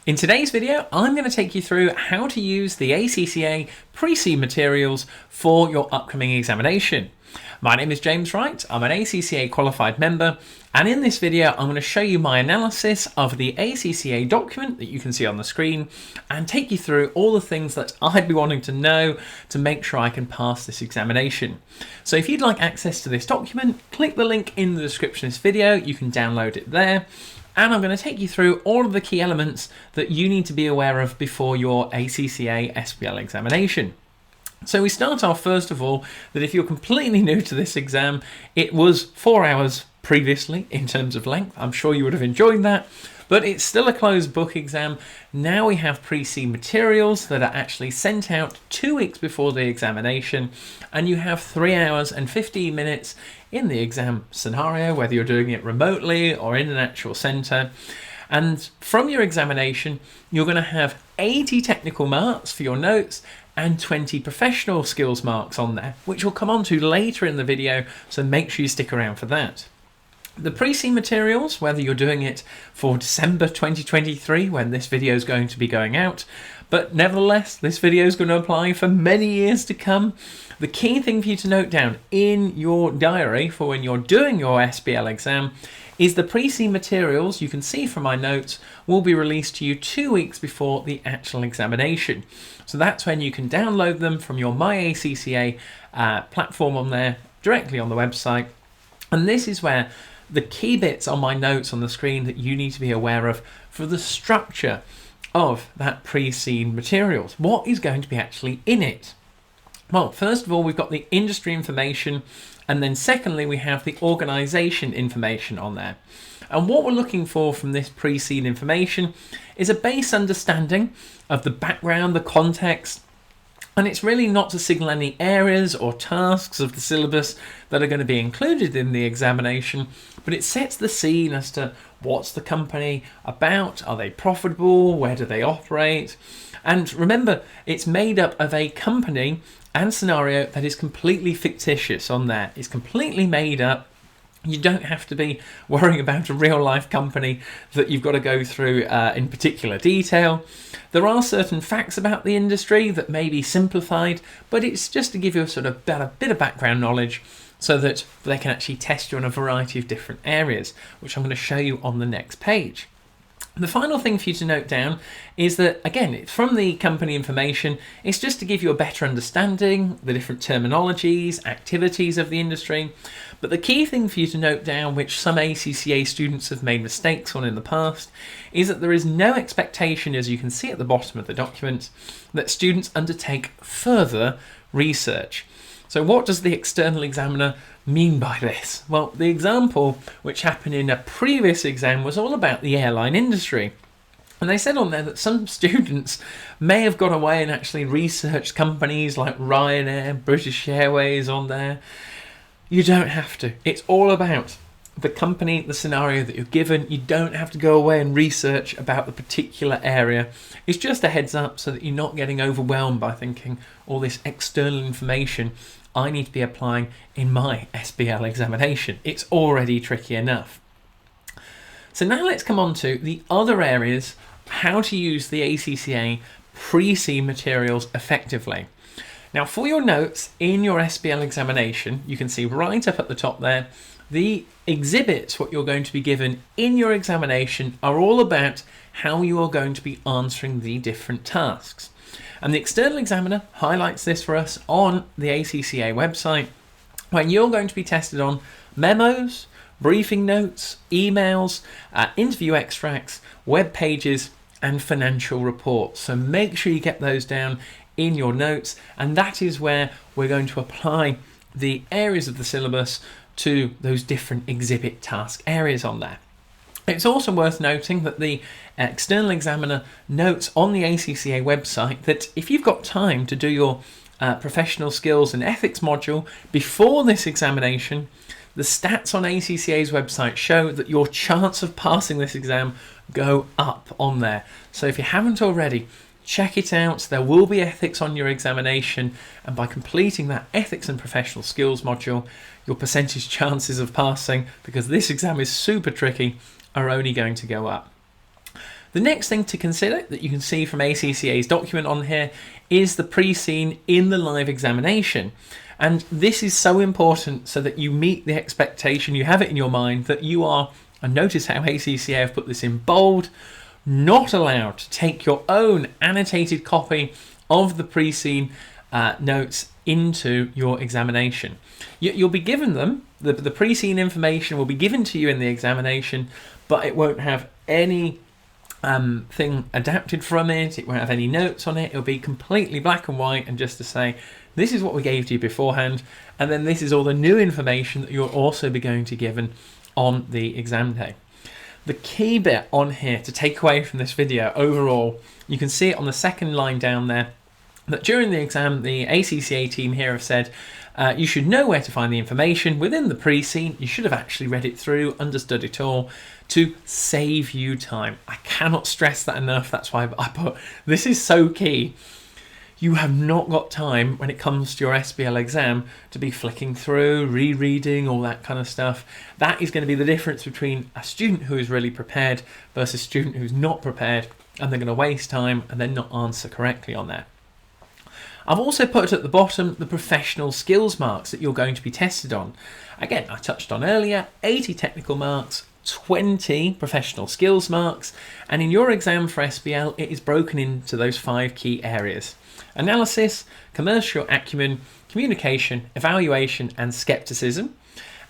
In today's video, I'm going to take you through how to use the ACCA pre-seed materials for your upcoming examination. My name is James Wright, I'm an ACCA qualified member, and in this video I'm going to show you my analysis of the ACCA document that you can see on the screen and take you through all the things that I'd be wanting to know to make sure I can pass this examination. So if you'd like access to this document, click the link in the description of this video, you can download it there. And I'm going to take you through all of the key elements that you need to be aware of before your ACCA SBL examination. So we start off first of all that if you're completely new to this exam, it was 4 hours previously in terms of length. I'm sure you would have enjoyed that, but it's still a closed book exam. Now we have pre-seed materials that are actually sent out 2 weeks before the examination, and you have 3 hours and 15 minutes in the exam scenario, whether you're doing it remotely or in an actual centre. And from your examination, you're going to have 80 technical marks for your notes and 20 professional skills marks on there, which we'll come on to later in the video, so make sure you stick around for that. The pre-seed materials, whether you're doing it for December 2023 when this video is going to be going out, but nevertheless this video is going to apply for many years to come. The key thing for you to note down in your diary for when you're doing your SBL exam is the pre-seed materials, you can see from my notes, will be released to you 2 weeks before the actual examination. So that's when you can download them from your My ACCA platform on there, directly on the website. And this is where the key bits on my notes on the screen that you need to be aware of for the structure of that pre-seed materials. What is going to be actually in it? Well, first of all, we've got the industry information, and then secondly, we have the organisation information on there. And what we're looking for from this pre-seed information is a base understanding of the background, the context, and it's really not to signal any areas or tasks of the syllabus that are going to be included in the examination, but it sets the scene as to what's the company about, are they profitable, where do they operate, and remember, it's made up of a company and scenario that is completely fictitious on there. It's completely made up. You don't have to be worrying about a real life company that you've got to go through in particular detail. There are certain facts about the industry that may be simplified, but it's just to give you a sort of bit of background knowledge so that they can actually test you on a variety of different areas, which I'm going to show you on the next page. The final thing for you to note down is that, again, from the company information, it's just to give you a better understanding, the different terminologies, activities of the industry. But the key thing for you to note down, which some ACCA students have made mistakes on in the past, is that there is no expectation, as you can see at the bottom of the document, that students undertake further research. So what does the external examiner mean by this? Well, the example which happened in a previous exam was all about the airline industry. And they said on there that some students may have gone away and actually researched companies like Ryanair, British Airways on there. You don't have to. It's all about the company, the scenario that you're given. You don't have to go away and research about the particular area. It's just a heads up so that you're not getting overwhelmed by thinking all this external information I need to be applying in my SBL examination. It's already tricky enough. So now let's come on to the other areas, how to use the ACCA pre-seed materials effectively. Now for your notes in your SBL examination, you can see right up at the top there, the exhibits, what you're going to be given in your examination, are all about how you are going to be answering the different tasks. And the external examiner highlights this for us on the ACCA website, where you're going to be tested on memos, briefing notes, emails, interview extracts, web pages, and financial reports. So make sure you get those down in your notes, and that is where we're going to apply the areas of the syllabus to those different exhibit task areas on there. It's also worth noting that the external examiner notes on the ACCA website that if you've got time to do your professional skills and ethics module before this examination, the stats on ACCA's website show that your chance of passing this exam go up on there. So if you haven't already, check it out. There will be ethics on your examination, and by completing that ethics and professional skills module, your percentage chances of passing, because this exam is super tricky, are only going to go up. The next thing to consider that you can see from ACCA's document on here is the pre-seen in the live examination. And this is so important so that you meet the expectation, you have it in your mind that you are, and notice how ACCA have put this in bold, not allowed to take your own annotated copy of the pre-seen notes into your examination. You'll be given them, the pre-seen information will be given to you in the examination, but it won't have any thing adapted from it, it won't have any notes on it, it'll be completely black and white and just to say, this is what we gave to you beforehand, and then this is all the new information that you'll also be going to be given on the exam day. The key bit on here to take away from this video overall, you can see it on the second line down there, that during the exam, the ACCA team here have said, you should know where to find the information within the pre-seen. You should have actually read it through, understood it all, to save you time. I cannot stress that enough. That's why I put, this is so key. You have not got time when it comes to your SBL exam to be flicking through, rereading, all that kind of stuff. That is going to be the difference between a student who is really prepared versus a student who's not prepared, and they're going to waste time and then not answer correctly on that. I've also put at the bottom the professional skills marks that you're going to be tested on. Again, I touched on earlier, 80 technical marks, 20 professional skills marks, and in your exam for SBL, it is broken into those 5 key areas: analysis, commercial acumen, communication, evaluation, and skepticism.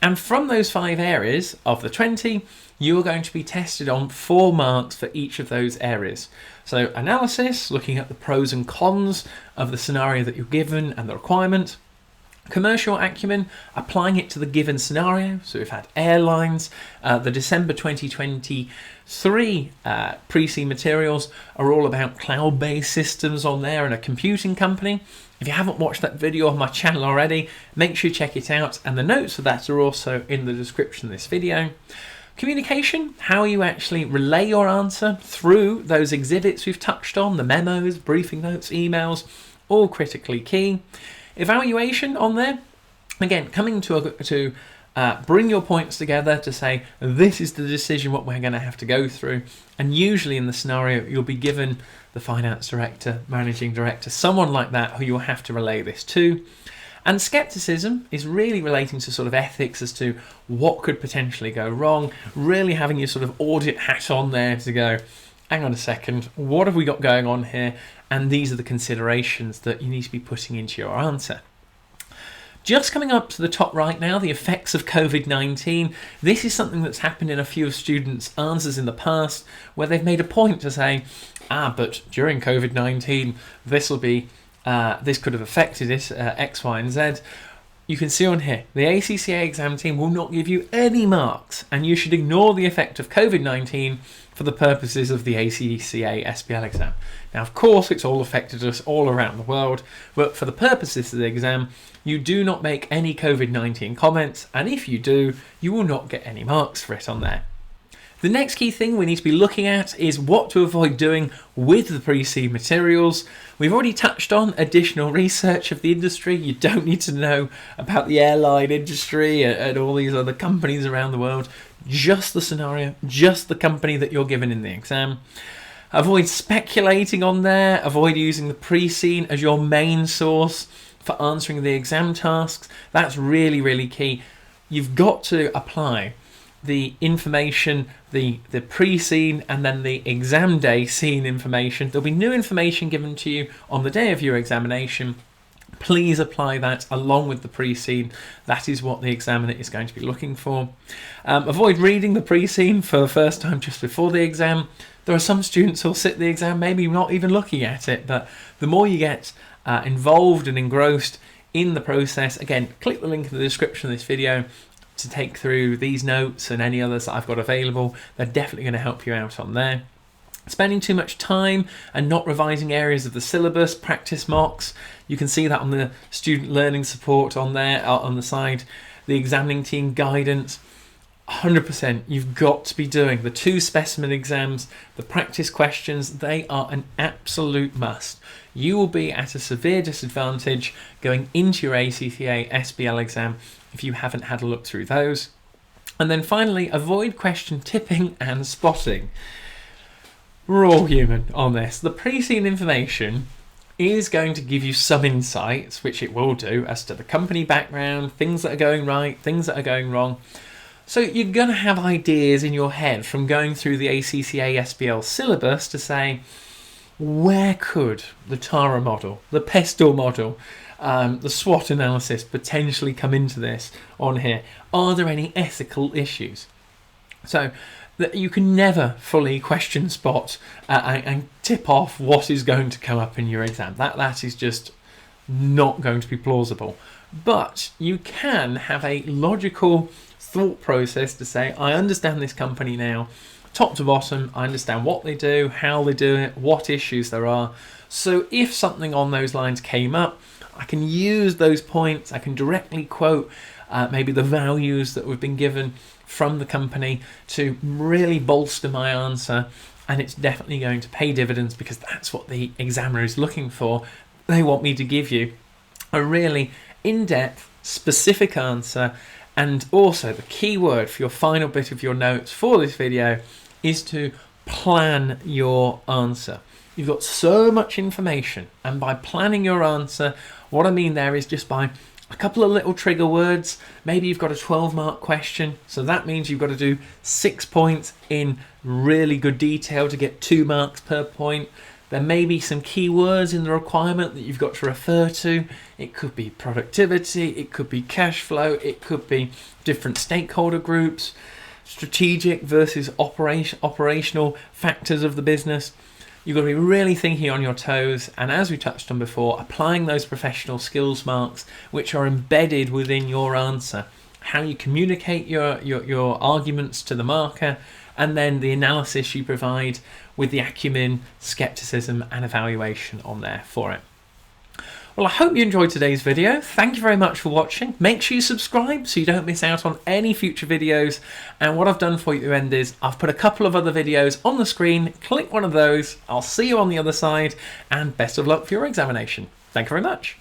And from those 5 areas of the 20, you are going to be tested on 4 marks for each of those areas. So analysis, looking at the pros and cons of the scenario that you're given and the requirement. Commercial acumen, applying it to the given scenario. So we've had airlines. The December 2023 pre-seen materials are all about cloud-based systems on there and a computing company. If you haven't watched that video on my channel already, make sure you check it out. And the notes for that are also in the description of this video. Communication, how you actually relay your answer through those exhibits we've touched on, the memos, briefing notes, emails, all critically key. Evaluation on there, again, coming to bring your points together to say, this is the decision what we're going to have to go through. And usually in the scenario, you'll be given the finance director, managing director, someone like that who you'll have to relay this to. And skepticism is really relating to sort of ethics as to what could potentially go wrong, really having your sort of audit hat on there to go, hang on a second, what have we got going on here? And these are the considerations that you need to be putting into your answer. Just coming up to the top right now, the effects of COVID-19. This is something that's happened in a few of students' answers in the past, where they've made a point to say, but during COVID-19, this could have affected it, X, Y, and Z. You can see on here, the ACCA exam team will not give you any marks, and you should ignore the effect of COVID-19 for the purposes of the ACCA SBL exam. Now, of course, it's all affected us all around the world, but for the purposes of the exam, you do not make any COVID-19 comments, and if you do, you will not get any marks for it on there. The next key thing we need to be looking at is what to avoid doing with the pre-seen materials. We've already touched on additional research of the industry. You don't need to know about the airline industry and all these other companies around the world. Just the scenario, just the company that you're given in the exam. Avoid speculating on there. Avoid using the pre-seen as your main source for answering the exam tasks. That's really, really key. You've got to apply the information, the pre-seen and then the exam day seen information. There'll be new information given to you on the day of your examination. Please apply that along with the pre-seen. That is what the examiner is going to be looking for. Avoid reading the pre-seen for the first time just before the exam. There are some students who'll sit the exam maybe not even looking at it, but the more you get involved and engrossed in the process, again, click the link in the description of this video to take through these notes and any others that I've got available. They're definitely going to help you out on there. Spending too much time and not revising areas of the syllabus, practice mocks. You can see that on the student learning support on there, on the side, the examining team guidance. 100%, you've got to be doing the 2 specimen exams, the practice questions. They are an absolute must. You will be at a severe disadvantage going into your ACCA SBL exam if you haven't had a look through those. And then finally, avoid question tipping and spotting. We're all human on this. The pre-seen information is going to give you some insights, which it will do, as to the company background, things that are going right, things that are going wrong. So you're going to have ideas in your head from going through the ACCA SBL syllabus to say, where could the TARA model, the PESTLE model, the SWOT analysis potentially come into this on here? Are there any ethical issues? So that you can never fully question spot and tip off what is going to come up in your exam. That is just not going to be plausible. But you can have a logical thought process to say, I understand this company now, top to bottom. I understand what they do, how they do it, what issues there are. So if something on those lines came up, I can use those points. I can directly quote maybe the values that we've been given from the company to really bolster my answer, and it's definitely going to pay dividends because that's what the examiner is looking for. They want me to give you a really in-depth, specific answer. And also the key word for your final bit of your notes for this video is to plan your answer. You've got so much information, and by planning your answer, what I mean there is just by a couple of little trigger words. Maybe you've got a 12-mark question, so that means you've got to do 6 points in really good detail to get 2 marks per point. There may be some keywords in the requirement that you've got to refer to. It could be productivity, it could be cash flow, it could be different stakeholder groups, strategic versus operational factors of the business. You've got to be really thinking on your toes, and as we touched on before, applying those professional skills marks which are embedded within your answer. How you communicate your arguments to the marker, and then the analysis you provide with the acumen, skepticism and evaluation on there for it. Well, I hope you enjoyed today's video. Thank you very much for watching. Make sure you subscribe so you don't miss out on any future videos. And what I've done for you at the end is I've put a couple of other videos on the screen. Click one of those. I'll see you on the other side, and best of luck for your examination. Thank you very much.